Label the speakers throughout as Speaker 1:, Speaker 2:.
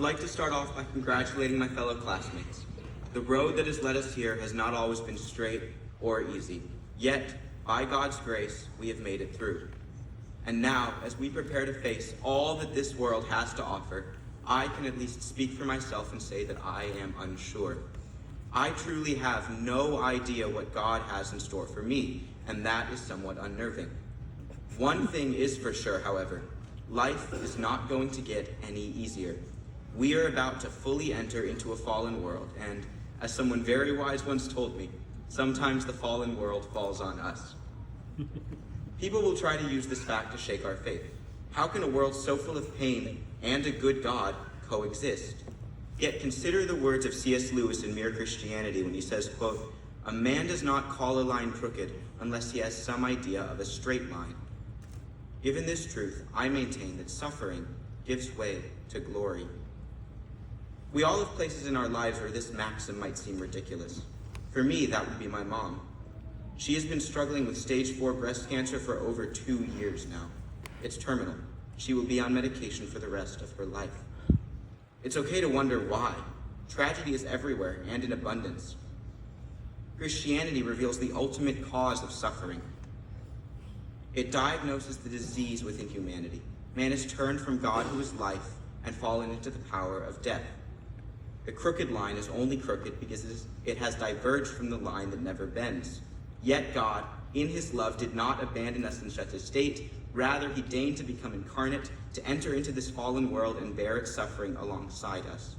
Speaker 1: I'd like to start off by congratulating my fellow classmates. The road that has led us here has not always been straight or easy, yet, by God's grace, we have made it through. And now, as we prepare to face all that this world has to offer, I can at least speak for myself and say that I am unsure. I truly have no idea what God has in store for me, and that is somewhat unnerving. One thing is for sure, however, life is not going to get any easier. We are about to fully enter into a fallen world, and as someone very wise once told me, sometimes the fallen world falls on us. People will try to use this fact to shake our faith. How can a world so full of pain and a good God coexist? Yet consider the words of C.S. Lewis in Mere Christianity when he says, quote, "A man does not call a line crooked unless he has some idea of a straight line." Given this truth, I maintain that suffering gives way to glory. We all have places in our lives where this maxim might seem ridiculous. For me, that would be my mom. She has been struggling with stage 4 breast cancer for over 2 years now. It's terminal. She will be on medication for the rest of her life. It's okay to wonder why. Tragedy is everywhere and in abundance. Christianity reveals the ultimate cause of suffering. It diagnoses the disease within humanity. Man has turned from God, who is life, and fallen into the power of death. The crooked line is only crooked because it has diverged from the line that never bends. Yet God, in his love, did not abandon us in such a state. Rather, he deigned to become incarnate, to enter into this fallen world and bear its suffering alongside us.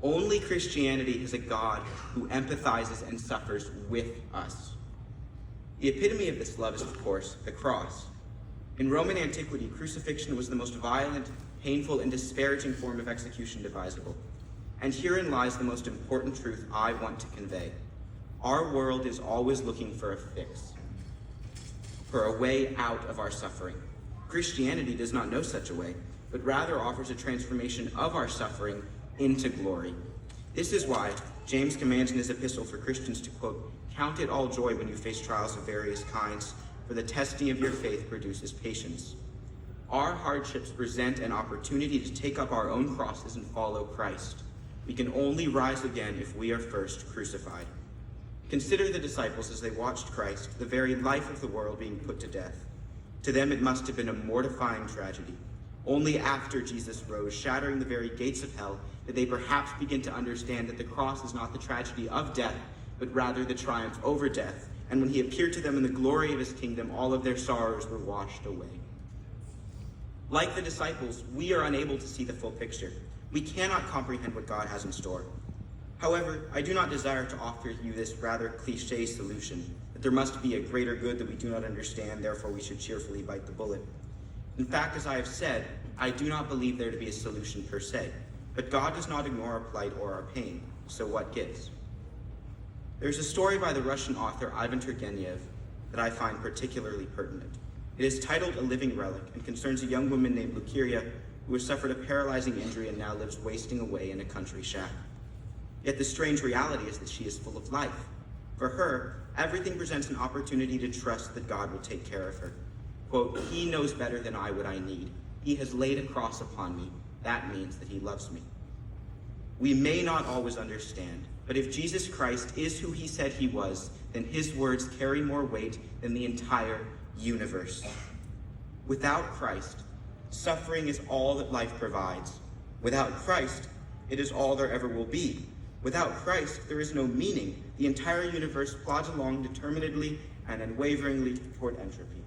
Speaker 1: Only Christianity has a God who empathizes and suffers with us. The epitome of this love is, of course, the cross. In Roman antiquity, crucifixion was the most violent, painful, and disparaging form of execution devisable. And herein lies the most important truth I want to convey. Our world is always looking for a fix, for a way out of our suffering. Christianity does not know such a way, but rather offers a transformation of our suffering into glory. This is why James commands in his epistle for Christians to, quote, "Count it all joy when you face trials of various kinds, for the testing of your faith produces patience." Our hardships present an opportunity to take up our own crosses and follow Christ. We can only rise again if we are first crucified. Consider the disciples as they watched Christ, the very life of the world, being put to death. To them it must have been a mortifying tragedy. Only after Jesus rose, shattering the very gates of hell, did they perhaps begin to understand that the cross is not the tragedy of death, but rather the triumph over death. And when he appeared to them in the glory of his kingdom, all of their sorrows were washed away. Like the disciples, we are unable to see the full picture. We cannot comprehend what God has in store. However, I do not desire to offer you this rather cliché solution, that there must be a greater good that we do not understand, therefore we should cheerfully bite the bullet. In fact, as I have said, I do not believe there to be a solution per se, but God does not ignore our plight or our pain, so what gives? There's a story by the Russian author Ivan Turgenev that I find particularly pertinent. It is titled A Living Relic and concerns a young woman named Lukeria who has suffered a paralyzing injury and now lives wasting away in a country shack. Yet the strange reality is that she is full of life. For her, everything presents an opportunity to trust that God will take care of her. Quote, "He knows better than I what I need. He has laid a cross upon me. That means that he loves me." We may not always understand, but if Jesus Christ is who he said he was, then his words carry more weight than the entire universe. Without Christ, suffering is all that life provides. Without Christ, it is all there ever will be. Without Christ, there is no meaning. The entire universe plods along determinedly and unwaveringly toward entropy.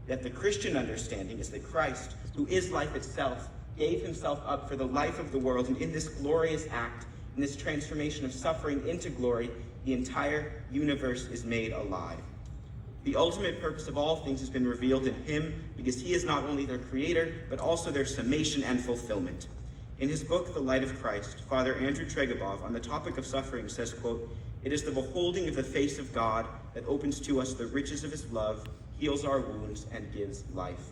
Speaker 1: Yet the Christian understanding is that Christ, who is life itself, gave himself up for the life of the world, and in this glorious act, in this transformation of suffering into glory, the entire universe is made alive. The ultimate purpose of all things has been revealed in him because he is not only their creator, but also their summation and fulfillment. In his book, The Light of Christ, Father Andrew Tregobov, on the topic of suffering, says, quote, "It is the beholding of the face of God that opens to us the riches of his love, heals our wounds, and gives life."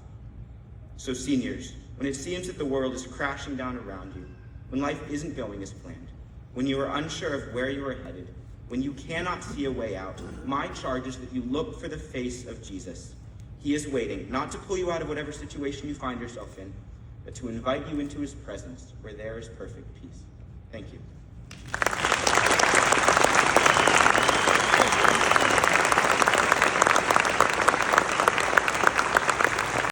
Speaker 1: So seniors, when it seems that the world is crashing down around you, when life isn't going as planned, when you are unsure of where you are headed, when you cannot see a way out, my charge is that you look for the face of Jesus. He is waiting, not to pull you out of whatever situation you find yourself in, but to invite you into his presence where there is perfect peace. Thank you.